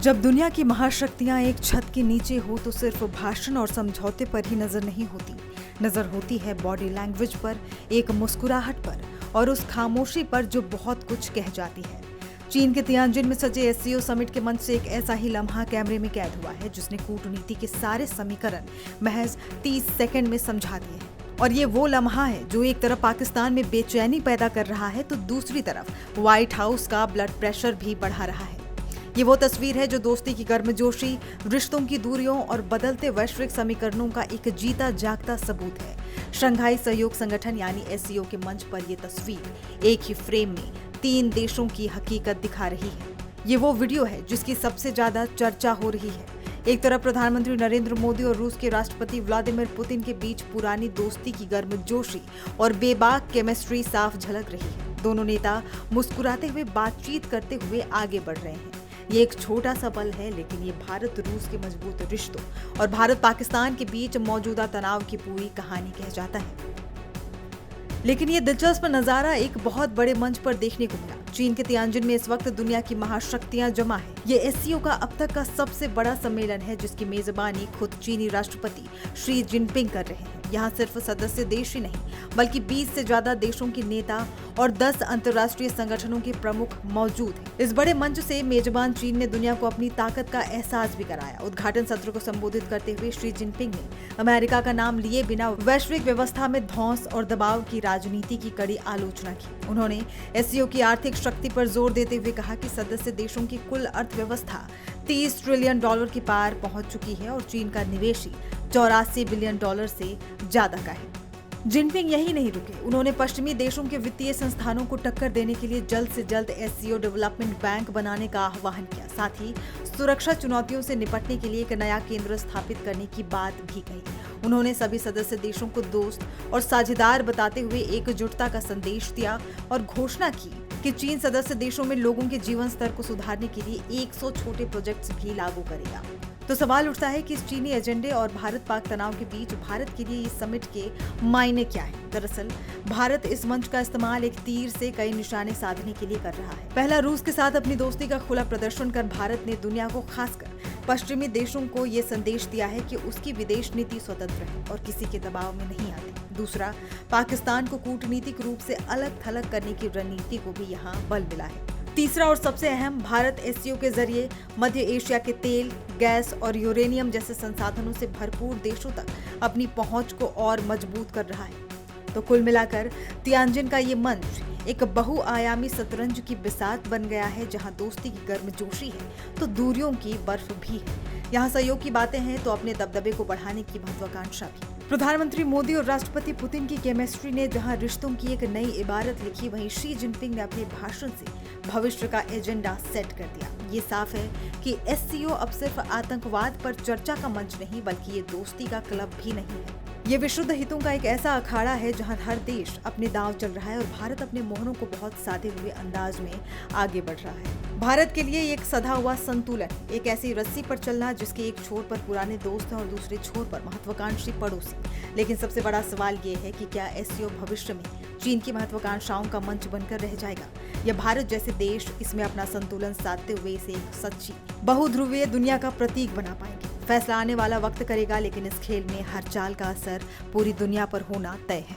जब दुनिया की महाशक्तियां एक छत के नीचे हो तो सिर्फ भाषण और समझौते पर ही नजर नहीं होती, नजर होती है बॉडी लैंग्वेज पर, एक मुस्कुराहट पर और उस खामोशी पर जो बहुत कुछ कह जाती है। चीन के तियानजिन में सजे एससीओ समिट के मंच से एक ऐसा ही लम्हा कैमरे में कैद हुआ है जिसने कूटनीति के सारे समीकरण महज 30 सेकंड में समझा दिए हैं। और ये वो लम्हा है जो एक तरफ पाकिस्तान में बेचैनी पैदा कर रहा है तो दूसरी तरफ व्हाइट हाउस का ब्लड प्रेशर भी बढ़ा रहा है। ये वो तस्वीर है जो दोस्ती की गर्मजोशी, रिश्तों की दूरियों और बदलते वैश्विक समीकरणों का एक जीता जागता सबूत है। शंघाई सहयोग संगठन यानी एससीओ के मंच पर यह तस्वीर एक ही फ्रेम में 3 देशों की हकीकत दिखा रही है। ये वो वीडियो है जिसकी सबसे ज्यादा चर्चा हो रही है। एक तरफ प्रधानमंत्री नरेंद्र मोदी और रूस के राष्ट्रपति व्लादिमीर पुतिन के बीच पुरानी दोस्ती की गर्मजोशी और बेबाक केमिस्ट्री साफ झलक रही है। दोनों नेता मुस्कुराते हुए बातचीत करते हुए आगे बढ़ रहे हैं। ये एक छोटा सा पल है, लेकिन ये भारत रूस के मजबूत रिश्तों और भारत पाकिस्तान के बीच मौजूदा तनाव की पूरी कहानी कह जाता है। लेकिन ये दिलचस्प नजारा एक बहुत बड़े मंच पर देखने को मिला। चीन के तियानजिन में इस वक्त दुनिया की महाशक्तियां जमा है। ये एससीओ का अब तक का सबसे बड़ा सम्मेलन है जिसकी मेजबानी खुद चीनी राष्ट्रपति शी जिनपिंग कर रहे हैं। यहाँ सिर्फ सदस्य देश ही नहीं बल्कि 20 से ज्यादा देशों के नेता और 10 अंतर्राष्ट्रीय संगठनों के प्रमुख मौजूद हैं। इस बड़े मंच से मेजबान चीन ने दुनिया को अपनी ताकत का एहसास भी कराया। उद्घाटन सत्र को संबोधित करते हुए शी जिनपिंग ने अमेरिका का नाम लिए बिना वैश्विक व्यवस्था में धौंस और दबाव की राजनीति की कड़ी आलोचना की। उन्होंने एससीओ की आर्थिक शक्ति पर जोर देते हुए कहा कि सदस्य देशों की कुल अर्थव्यवस्था $30 ट्रिलियन के पार पहुंच चुकी है और चीन का निवेश ही $84 बिलियन से ज्यादा का है। जिनपिंग यही नहीं रुके, उन्होंने पश्चिमी देशों के वित्तीय संस्थानों को टक्कर देने के लिए जल्द से जल्द एससीओ डेवलपमेंट बैंक बनाने का आह्वान किया। साथ ही सुरक्षा चुनौतियों से निपटने के लिए एक नया केंद्र स्थापित करने की बात भी कही। उन्होंने सभी सदस्य देशों को दोस्त और साझेदार बताते हुए एकजुटता का संदेश दिया और घोषणा की कि चीन सदस्य देशों में लोगों के जीवन स्तर को सुधारने के लिए 100 छोटे प्रोजेक्ट्स भी लागू करेगा। तो सवाल उठता है कि इस चीनी एजेंडे और भारत पाक तनाव के बीच भारत के लिए इस समिट के मायने क्या है। दरअसल भारत इस मंच का इस्तेमाल एक तीर से कई निशाने साधने के लिए कर रहा है। पहला, रूस के साथ अपनी दोस्ती का खुला प्रदर्शन कर भारत ने दुनिया को, खासकर पश्चिमी देशों को ये संदेश दिया है कि उसकी विदेश नीति स्वतंत्र है और किसी के दबाव में नहीं आती। दूसरा, पाकिस्तान को कूटनीतिक रूप से अलग थलग करने की रणनीति को भी यहाँ बल मिला है। तीसरा और सबसे अहम, भारत एससीओ के जरिए मध्य एशिया के तेल, गैस और यूरेनियम जैसे संसाधनों से भरपूर देशों तक अपनी पहुंच को और मजबूत कर रहा है। तो कुल मिलाकर तियानजिन का ये मंच एक बहुआयामी शतरंज की बिसात बन गया है, जहां दोस्ती की गर्मजोशी है तो दूरियों की बर्फ भी है। यहाँ सहयोग की बातें हैं तो अपने दबदबे को बढ़ाने की महत्वाकांक्षा भी। प्रधानमंत्री मोदी और राष्ट्रपति पुतिन की केमिस्ट्री ने जहां रिश्तों की एक नई इबारत लिखी, वहीं शी जिनपिंग ने अपने भाषण से भविष्य का एजेंडा सेट कर दिया। ये साफ है कि एससीओ अब सिर्फ आतंकवाद पर चर्चा का मंच नहीं बल्कि ये दोस्ती का क्लब भी नहीं है। ये विशुद्ध हितों का एक ऐसा अखाड़ा है जहां हर देश अपने दांव चल रहा है और भारत अपने मोहरों को बहुत साधे हुए अंदाज में आगे बढ़ रहा है। भारत के लिए एक सधा हुआ संतुलन, एक ऐसी रस्सी पर चलना जिसके एक छोर पर पुराने दोस्त हैं और दूसरे छोर पर महत्वाकांक्षी पड़ोसी। लेकिन सबसे बड़ा सवाल ये है कि क्या एससीओ भविष्य में चीन की महत्वाकांक्षाओं का मंच बनकर रह जाएगा या भारत जैसे देश इसमें अपना संतुलन साधते हुए इसे एक सच्ची बहुध्रुवीय दुनिया का प्रतीक बना पाएंगे। फैसला आने वाला वक्त करेगा, लेकिन इस खेल में हर चाल का असर पूरी दुनिया पर होना तय है।